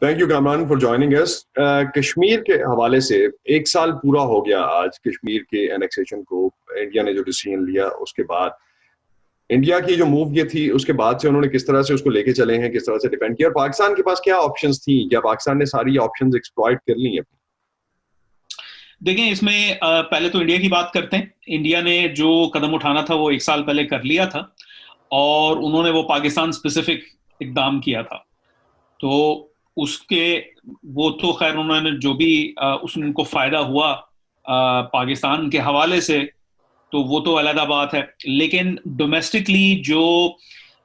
Thank you Kamran for joining us. Kashmir के हवाले से एक साल पूरा हो गया आज कश्मीर के एनेक्सेशन को। इंडिया ने जो डिसीजन लिया उसके बाद इंडिया की जो मूव ये थी उसके बाद से उन्होंने किस तरह से उसको लेके चले हैं, किस तरह से डिफेंड किया, और पाकिस्तान के पास क्या ऑप्शंस थी, क्या पाकिस्तान ने सारी ऑप्शंस एक्सप्लॉइट कर ली हैं? देखें इसमें पहले तो इंडिया की बात करते हैं। इंडिया ने जो कदम उठाना था वो एक साल पहले कर लिया था और उन्होंने वो पाकिस्तान स्पेसिफिक इकदाम किया था। तो उसके वो तो खैर उन्होंने जो भी उनको फायदा हुआ पाकिस्तान के हवाले से तो वो तो अलग बात है। लेकिन डोमेस्टिकली जो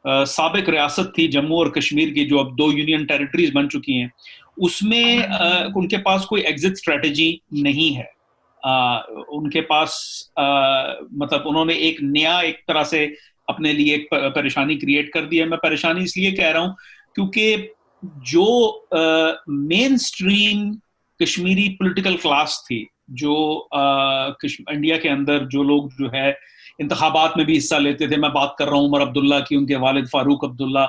साबिक रियासत थी जम्मू और कश्मीर की, जो अब दो यूनियन टेरिटरीज बन चुकी हैं, उसमें उनके पास कोई एग्जिट स्ट्रेटजी नहीं है। उनके पास मतलब उन्होंने एक तरह से अपने लिए एक परेशानी क्रिएट कर दी है। मैं परेशानी इसलिए कह रहा हूं क्योंकि जो main stream Kashmiri political class थी, जो इंडिया के अंदर जो लोग जो है इंतखाबात में भी हिस्सा लेते थे, मैं बात कर रहा हूँ उमर अब्दुल्ला की, उनके वालिद फारूक अब्दुल्ला,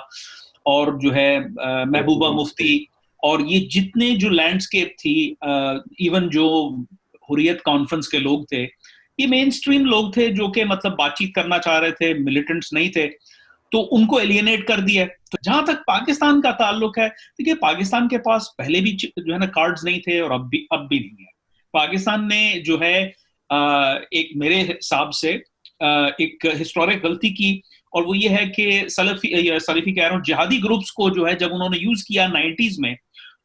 और जो है महबूबा मुफ्ती, और ये जितने जो लैंडस्केप थी, इवन जो हुर्रियत कॉन्फ्रेंस के लोग थे, ये मेन स्ट्रीम लोग थे जो कि मतलब बातचीत करना चाह रहे थे, मिलिटेंट्स नहीं थे। तो उनको एलियनेट कर दिया। तो जहां तक पाकिस्तान का ताल्लुक है, देखिए पाकिस्तान के पास पहले भी जो है ना कार्ड्स नहीं थे और अब भी नहीं है। पाकिस्तान ने जो है एक मेरे हिसाब से एक हिस्टोरिक गलती की, और वो ये है कि सलफी कह रहा हूँ, जिहादी ग्रुप्स को जो है जब उन्होंने यूज किया 90s में,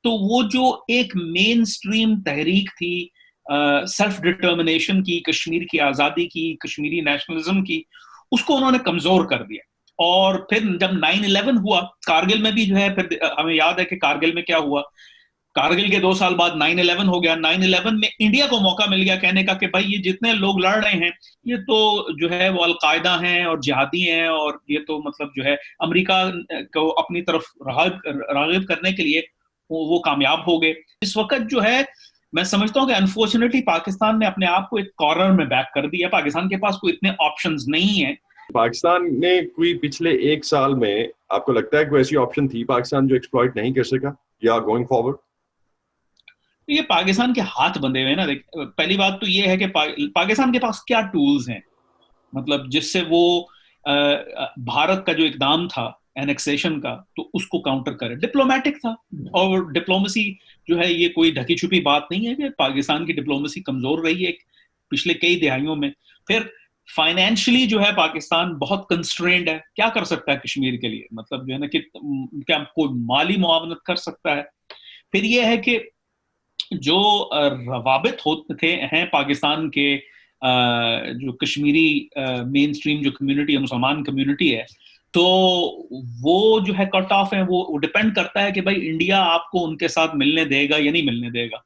तो वो जो एक मेन स्ट्रीम तहरीक थी सेल्फ डिटर्मिनेशन की, कश्मीर की आजादी की, कश्मीरी नेशनलिज्म की, उसको उन्होंने कमजोर कर दिया। और फिर जब 9/11 हुआ कारगिल में भी जो है, फिर हमें याद है कि कारगिल में क्या हुआ। कारगिल के 2 साल बाद 9/11 हो गया। 9/11 में इंडिया को मौका मिल गया कहने का कि भाई ये जितने लोग लड़ रहे हैं ये तो जो है वो अलकायदा हैं और जिहादी हैं, और ये तो मतलब जो है अमेरिका को अपनी तरफ रागिब करने के लिए वो कामयाब हो गए। इस वक्त जो है मैं समझता हूँ कि अनफॉर्चुनेटली पाकिस्तान ने अपने आप को एक कॉर्नर में बैक कर दिया। पाकिस्तान के पास कोई इतने ऑप्शंस नहीं है। पाकिस्तान ने कोई पिछले एक साल में आपको लगता है कोई ऐसी ऑप्शन थी पाकिस्तान जो एक्सप्लॉइट नहीं कर सका, या गोइंग फॉरवर्ड? ये पाकिस्तान के हाथ बंधे हुए हैं ना। देख, पहली बात तो ये है कि पाकिस्तान के पास क्या टूल्स हैं, मतलब जिससे वो भारत का जो इकदाम था एनेक्सेशन का, तो उसको काउंटर करे। डिप्लोमेटिक था, और डिप्लोमेसी जो है ये कोई ढकी छुपी बात नहीं है कि पाकिस्तान की डिप्लोमेसी कमजोर रही है पिछले कई दिहाइयों में। फिर फाइनेंशियली जो है पाकिस्तान बहुत कंस्ट्रेंड है। क्या कर सकता है कश्मीर के लिए, मतलब जो है ना कि क्या कोई माली मुआवनत कर सकता है? फिर ये है कि जो रवाबित होते थे हैं पाकिस्तान के जो कश्मीरी मेन स्ट्रीम जो कम्युनिटी है, मुसलमान कम्युनिटी है, तो वो जो है कट ऑफ है। वो डिपेंड करता है कि भाई इंडिया आपको उनके साथ मिलने देगा या नहीं मिलने देगा।